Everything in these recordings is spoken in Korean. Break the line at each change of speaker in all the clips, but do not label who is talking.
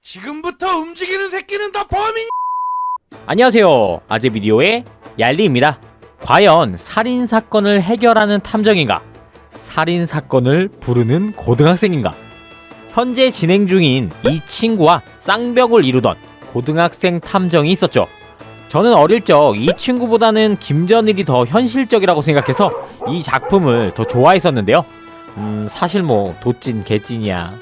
지금부터 움직이는 새끼는 다 범인.
안녕하세요. 아재비디오의 얄리입니다. 과연 살인사건을 해결하는 탐정인가? 살인사건을 부르는 고등학생인가? 현재 진행 중인 이 친구와 쌍벽을 이루던 고등학생 탐정이 있었죠. 저는 어릴 적 이 친구보다는 김전일이 더 현실적이라고 생각해서 이 작품을 더 좋아했었는데요. 사실 뭐 도찐 개찐이야.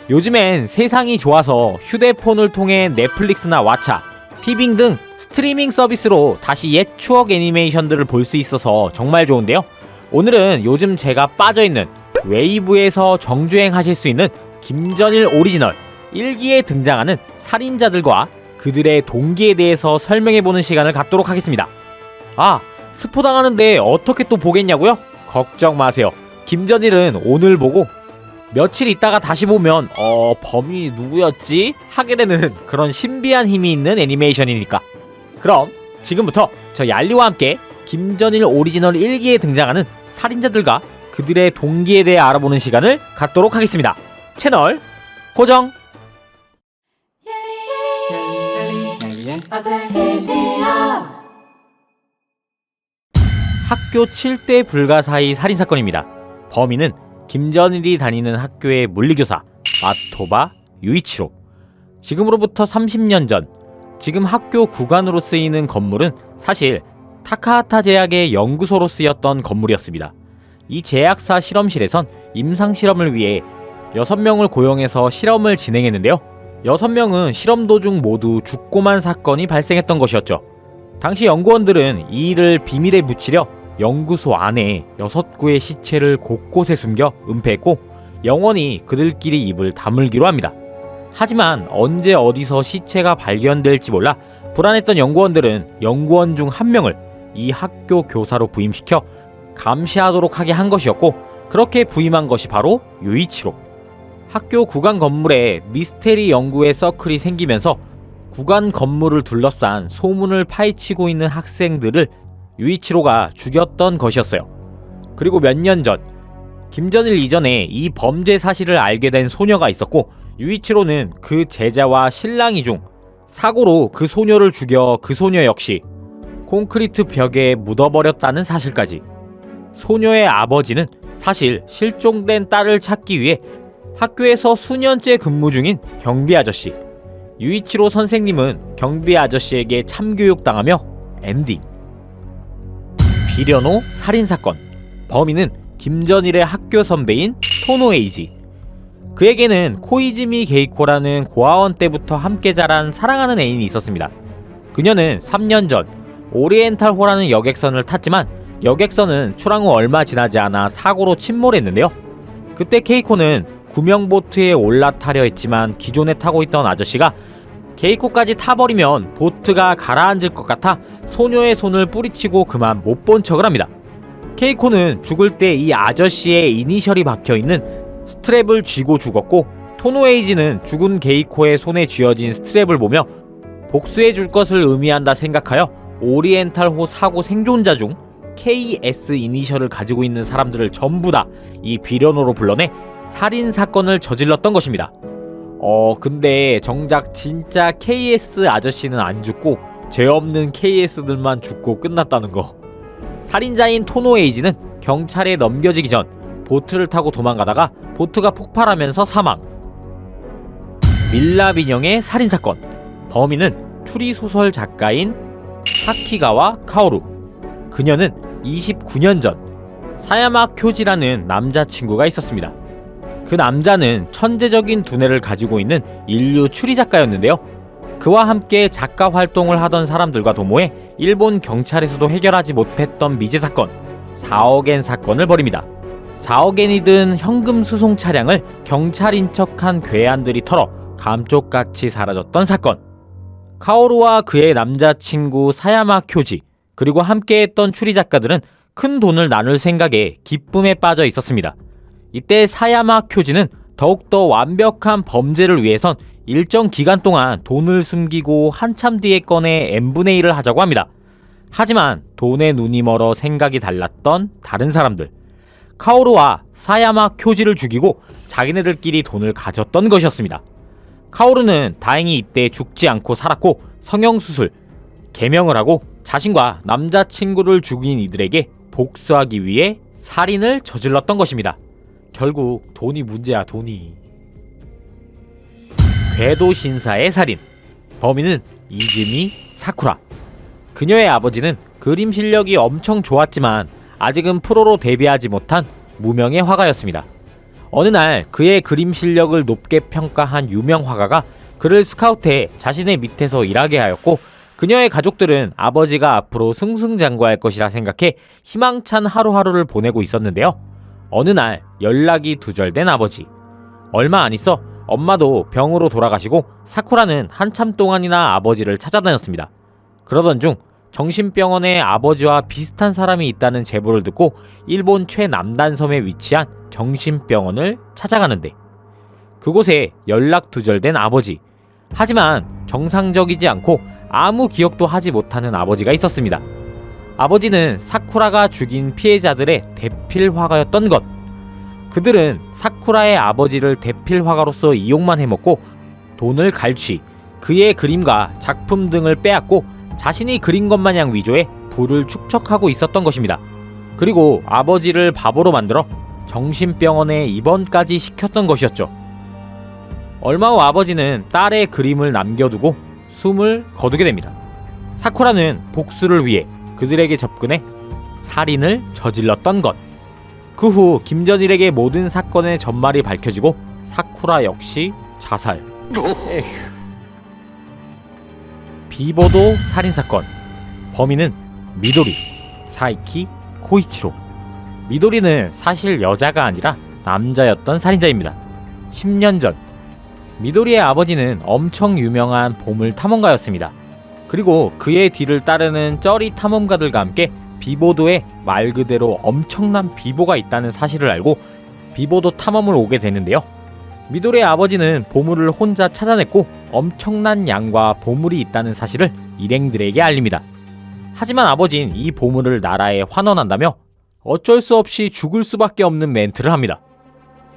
요즘엔 세상이 좋아서 휴대폰을 통해 넷플릭스나 왓챠, 티빙 등 스트리밍 서비스로 다시 옛 추억 애니메이션들을 볼 수 있어서 정말 좋은데요. 오늘은 요즘 제가 빠져있는 웨이브에서 정주행하실 수 있는 김전일 오리지널 1기에 등장하는 살인자들과 그들의 동기에 대해서 설명해보는 시간을 갖도록 하겠습니다. 아, 스포당하는데 어떻게 또 보겠냐고요? 걱정 마세요. 김전일은 오늘 보고 며칠 있다가 다시 보면 범인이 누구였지? 하게 되는 그런 신비한 힘이 있는 애니메이션이니까. 그럼 지금부터 저 얄리와 함께 김전일 오리지널 1기에 등장하는 살인자들과 그들의 동기에 대해 알아보는 시간을 갖도록 하겠습니다. 채널 고정! 학교 7대 불가사의 살인사건입니다. 범인은 김전일이 다니는 학교의 물리교사 마토바 유이치로. 지금으로부터 30년 전, 지금 학교 구간으로 쓰이는 건물은 사실 타카하타 제약의 연구소로 쓰였던 건물이었습니다. 이 제약사 실험실에선 임상실험을 위해 6명을 고용해서 실험을 진행했는데요. 6명은 실험 도중 모두 죽고만 사건이 발생했던 것이었죠. 당시 연구원들은 이 일을 비밀에 묻히려 연구소 안에 6구의 시체를 곳곳에 숨겨 은폐했고 영원히 그들끼리 입을 다물기로 합니다. 하지만 언제 어디서 시체가 발견될지 몰라 불안했던 연구원들은 연구원 중 한 명을 이 학교 교사로 부임시켜 감시하도록 하게 한 것이었고, 그렇게 부임한 것이 바로 유이치로. 학교 구간 건물에 미스테리 연구의 서클이 생기면서 구간 건물을 둘러싼 소문을 파헤치고 있는 학생들을 유이치로가 죽였던 것이었어요. 그리고 몇 년 전, 김전일 이전에 이 범죄 사실을 알게 된 소녀가 있었고, 유이치로는 그 제자와 실랑이 중 사고로 그 소녀를 죽여 그 소녀 역시 콘크리트 벽에 묻어버렸다는 사실까지. 소녀의 아버지는 사실 실종된 딸을 찾기 위해 학교에서 수년째 근무 중인 경비 아저씨, 유이치로 선생님은 경비 아저씨에게 참교육당하며 엔딩. 비련호 살인사건. 범인은 김전일의 학교 선배인 토노에이지. 그에게는 코이즈미 게이코라는 고아원 때부터 함께 자란 사랑하는 애인이 있었습니다. 그녀는 3년 전 오리엔탈호라는 여객선을 탔지만 여객선은 출항 후 얼마 지나지 않아 사고로 침몰했는데요. 그때 케이코는 구명보트에 올라타려 했지만 기존에 타고 있던 아저씨가 게이코까지 타버리면 보트가 가라앉을 것 같아 소녀의 손을 뿌리치고 그만 못 본 척을 합니다. 케이코는 죽을 때 이 아저씨의 이니셜이 박혀있는 스트랩을 쥐고 죽었고, 토노에이지는 죽은 게이코의 손에 쥐어진 스트랩을 보며 복수해줄 것을 의미한다 생각하여 오리엔탈호 사고 생존자 중 KS 이니셜을 가지고 있는 사람들을 전부 다 이 비련호로 불러내 살인사건을 저질렀던 것입니다. 근데 정작 진짜 KS 아저씨는 안 죽고 죄 없는 KS들만 죽고 끝났다는 거. 살인자인 토노에이지는 경찰에 넘겨지기 전 보트를 타고 도망가다가 보트가 폭발하면서 사망. 밀라빈형의 살인사건. 범인은 추리소설 작가인 사키가와 카오루. 그녀는 29년 전 사야마 쿄지라는 남자친구가 있었습니다. 그 남자는 천재적인 두뇌를 가지고 있는 인류 추리작가였는데요. 그와 함께 작가 활동을 하던 사람들과 도모해 일본 경찰에서도 해결하지 못했던 미제 사건 4억엔 사건을 벌입니다. 4억엔이 든 현금 수송 차량을 경찰인 척한 괴한들이 털어 감쪽같이 사라졌던 사건. 카오루와 그의 남자친구 사야마 쿄지, 그리고 함께했던 추리작가들은 큰 돈을 나눌 생각에 기쁨에 빠져 있었습니다. 이때 사야마 쿄지는 더욱더 완벽한 범죄를 위해선 일정 기간 동안 돈을 숨기고 한참 뒤에 꺼내 n분의 1을 하자고 합니다. 하지만 돈에 눈이 멀어 생각이 달랐던 다른 사람들, 카오루와 사야마 쿄지를 죽이고 자기네들끼리 돈을 가졌던 것이었습니다. 카오루는 다행히 이때 죽지 않고 살았고 성형수술, 개명을 하고 자신과 남자친구를 죽인 이들에게 복수하기 위해 살인을 저질렀던 것입니다. 결국 돈이 문제야, 돈이. 궤도 신사의 살인. 범인은 이즈미 사쿠라. 그녀의 아버지는 그림 실력이 엄청 좋았지만 아직은 프로로 데뷔하지 못한 무명의 화가였습니다. 어느 날 그의 그림 실력을 높게 평가한 유명 화가가 그를 스카우트해 자신의 밑에서 일하게 하였고, 그녀의 가족들은 아버지가 앞으로 승승장구할 것이라 생각해 희망찬 하루하루를 보내고 있었는데요. 어느 날 연락이 두절된 아버지. 얼마 안 있어 엄마도 병으로 돌아가시고 사쿠라는 한참 동안이나 아버지를 찾아다녔습니다. 그러던 중 정신병원에 아버지와 비슷한 사람이 있다는 제보를 듣고 일본 최남단섬에 위치한 정신병원을 찾아가는데, 그곳에 연락 두절된 아버지. 하지만 정상적이지 않고 아무 기억도 하지 못하는 아버지가 있었습니다. 아버지는 사쿠라가 죽인 피해자들의 대필 화가였던 것. 그들은 사쿠라의 아버지를 대필 화가로서 이용만 해먹고 돈을 갈취, 그의 그림과 작품 등을 빼앗고 자신이 그린 것 마냥 위조해 부를 축적하고 있었던 것입니다. 그리고 아버지를 바보로 만들어 정신병원에 입원까지 시켰던 것이었죠. 얼마 후 아버지는 딸의 그림을 남겨두고 숨을 거두게 됩니다. 사쿠라는 복수를 위해 그들에게 접근해 살인을 저질렀던 것. 그 후 김전일에게 모든 사건의 전말이 밝혀지고 사쿠라 역시 자살. 에휴. 비보도 살인사건. 범인은 미도리, 사이키, 코이치로. 미도리는 사실 여자가 아니라 남자였던 살인자입니다. 10년 전 미도리의 아버지는 엄청 유명한 보물 탐험가였습니다. 그리고 그의 뒤를 따르는 쩌리 탐험가들과 함께 비보도에 말 그대로 엄청난 비보가 있다는 사실을 알고 비보도 탐험을 오게 되는데요. 미도리의 아버지는 보물을 혼자 찾아냈고 엄청난 양과 보물이 있다는 사실을 일행들에게 알립니다. 하지만 아버지는 이 보물을 나라에 환원한다며 어쩔 수 없이 죽을 수밖에 없는 멘트를 합니다.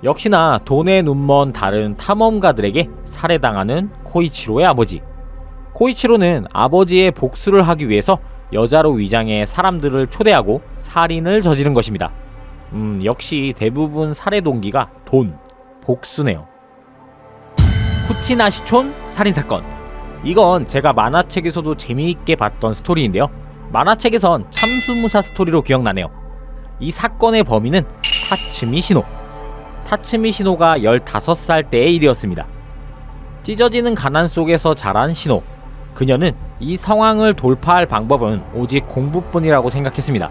역시나 돈에 눈먼 다른 탐험가들에게 살해당하는 코이치로의 아버지. 코이치로는 아버지의 복수를 하기 위해서 여자로 위장해 사람들을 초대하고 살인을 저지른 것입니다. 역시 대부분 살해 동기가 돈, 복수네요. 쿠치나시촌 살인사건. 이건 제가 만화책에서도 재미있게 봤던 스토리인데요. 만화책에선 참수무사 스토리로 기억나네요. 이 사건의 범인은 타츠미 시노. 타츠미 시노가 15살 때의 일이었습니다. 찢어지는 가난 속에서 자란 시노. 그녀는 이 상황을 돌파할 방법은 오직 공부뿐이라고 생각했습니다.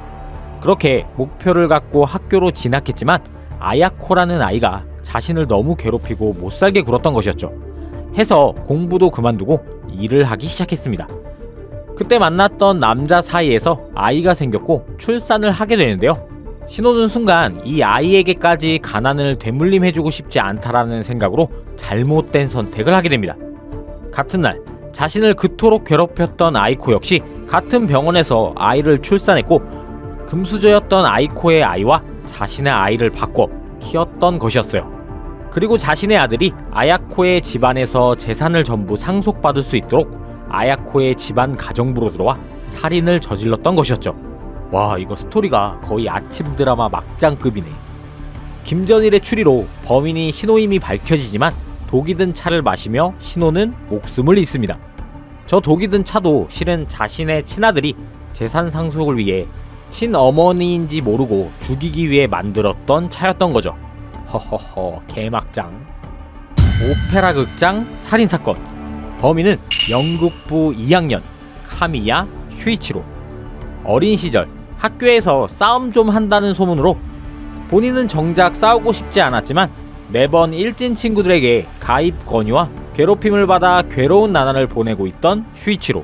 그렇게 목표를 갖고 학교로 진학했지만 아야코라는 아이가 자신을 너무 괴롭히고 못살게 굴었던 것이었죠. 해서 공부도 그만두고 일을 하기 시작했습니다. 그때 만났던 남자 사이에서 아이가 생겼고 출산을 하게 되는데요. 신호는 순간 이 아이에게까지 가난을 되물림해주고 싶지 않다라는 생각으로 잘못된 선택을 하게 됩니다. 같은 날 자신을 그토록 괴롭혔던 아이코 역시 같은 병원에서 아이를 출산했고 금수저였던 아이코의 아이와 자신의 아이를 바꿔 키웠던 것이었어요. 그리고 자신의 아들이 아야코의 집안에서 재산을 전부 상속받을 수 있도록 아야코의 집안 가정부로 들어와 살인을 저질렀던 것이었죠. 와, 이거 스토리가 거의 아침 드라마 막장급이네. 김전일의 추리로 범인이 신호임이 밝혀지지만 독이 든 차를 마시며 신호는 목숨을 잃습니다. 저 독이 든 차도 실은 자신의 친아들이 재산 상속을 위해 친어머니인지 모르고 죽이기 위해 만들었던 차였던 거죠. 허허허, 개막장. 오페라 극장 살인사건. 범인은 영국부 2학년 카미야 슈이치로. 어린 시절 학교에서 싸움 좀 한다는 소문으로 본인은 정작 싸우고 싶지 않았지만 매번 일진 친구들에게 가입 권유와 괴롭힘을 받아 괴로운 나날을 보내고 있던 슈이치로.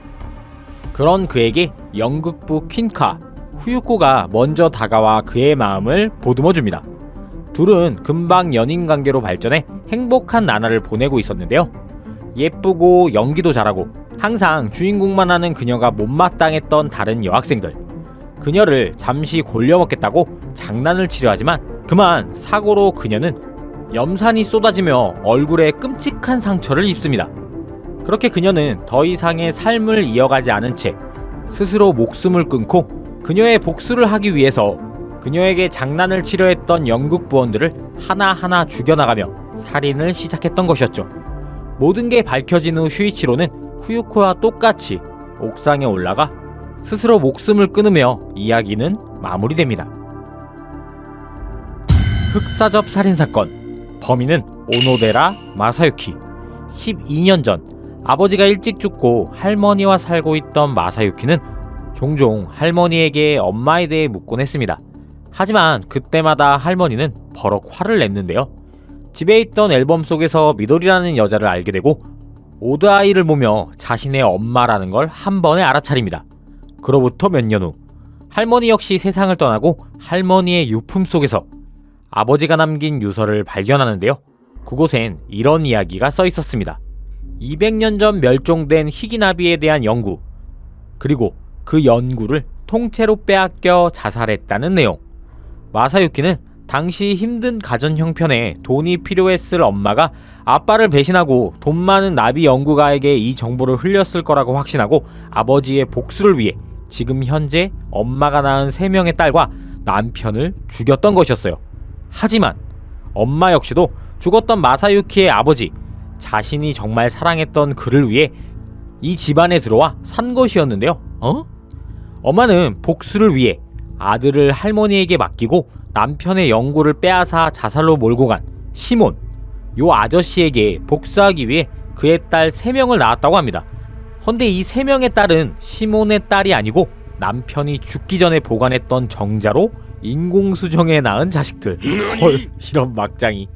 그런 그에게 연극부 퀸카 후유코가 먼저 다가와 그의 마음을 보듬어줍니다. 둘은 금방 연인관계로 발전해 행복한 나날을 보내고 있었는데요. 예쁘고 연기도 잘하고 항상 주인공만 하는 그녀가 못마땅했던 다른 여학생들. 그녀를 잠시 골려먹겠다고 장난을 치려 하지만 그만 사고로 그녀는 염산이 쏟아지며 얼굴에 끔찍한 상처를 입습니다. 그렇게 그녀는 더 이상의 삶을 이어가지 않은 채 스스로 목숨을 끊고 그녀의 복수를 하기 위해서 그녀에게 장난을 치려 했던 영국 부원들을 하나하나 죽여나가며 살인을 시작했던 것이었죠. 모든 게 밝혀진 후 슈이치로는 후유코와 똑같이 옥상에 올라가 스스로 목숨을 끊으며 이야기는 마무리됩니다. 흑사접 살인사건. 범인은 오노데라 마사유키. 12년 전 아버지가 일찍 죽고 할머니와 살고 있던 마사유키는 종종 할머니에게 엄마에 대해 묻곤 했습니다. 하지만 그때마다 할머니는 버럭 화를 냈는데요. 집에 있던 앨범 속에서 미도리라는 여자를 알게 되고 오드아이를 보며 자신의 엄마라는 걸 한 번에 알아차립니다. 그로부터 몇 년 후 할머니 역시 세상을 떠나고 할머니의 유품 속에서 아버지가 남긴 유서를 발견하는데요. 그곳엔 이런 이야기가 써 있었습니다. 200년 전 멸종된 희귀나비에 대한 연구, 그리고 그 연구를 통째로 빼앗겨 자살했다는 내용. 마사유키는 당시 힘든 가전 형편에 돈이 필요했을 엄마가 아빠를 배신하고 돈 많은 나비 연구가에게 이 정보를 흘렸을 거라고 확신하고 아버지의 복수를 위해 지금 현재 엄마가 낳은 3명의 딸과 남편을 죽였던 것이었어요. 하지만 엄마 역시도 죽었던 마사유키의 아버지, 자신이 정말 사랑했던 그를 위해 이 집안에 들어와 산 것이었는데요. 엄마는 복수를 위해 아들을 할머니에게 맡기고 남편의 연구를 빼앗아 자살로 몰고 간 시몬, 요 아저씨에게 복수하기 위해 그의 딸 3명을 낳았다고 합니다. 헌데 이 3명의 딸은 시몬의 딸이 아니고 남편이 죽기 전에 보관했던 정자로 인공수정에 낳은 자식들. 헐, 이런 막장이.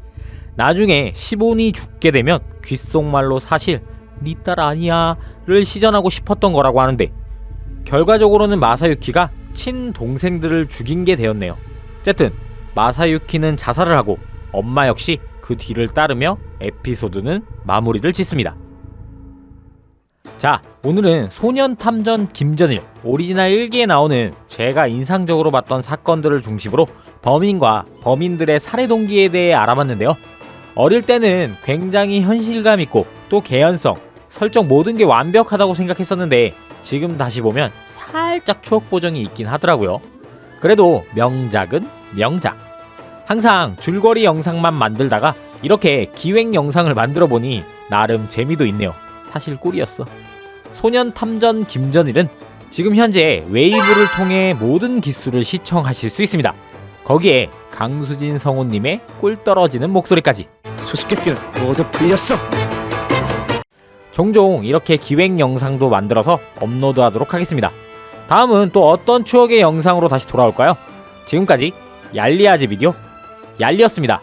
나중에 시몬이 죽게 되면 귓속말로 사실 네 딸 아니야를 시전하고 싶었던 거라고 하는데, 결과적으로는 마사유키가 친동생들을 죽인 게 되었네요. 어쨌든 마사유키는 자살을 하고 엄마 역시 그 뒤를 따르며 에피소드는 마무리를 짓습니다. 자, 오늘은 소년탐전 김전일 오리지널 1기에 나오는 제가 인상적으로 봤던 사건들을 중심으로 범인과 범인들의 살해 동기에 대해 알아봤는데요. 어릴 때는 굉장히 현실감 있고 또 개연성, 설정 모든 게 완벽하다고 생각했었는데 지금 다시 보면 살짝 추억 보정이 있긴 하더라고요. 그래도 명작은 명작. 항상 줄거리 영상만 만들다가 이렇게 기획 영상을 만들어 보니 나름 재미도 있네요. 사실 꿀이었어. 소년탐전 김전일은 지금 현재 웨이브를 통해 모든 기수를 시청하실 수 있습니다. 거기에 강수진 성우님의 꿀 떨어지는 목소리까지.
수수께끼는 모두 풀렸어.
종종 이렇게 기획 영상도 만들어서 업로드하도록 하겠습니다. 다음은 또 어떤 추억의 영상으로 다시 돌아올까요? 지금까지 얄리아즈 비디오 얄리였습니다.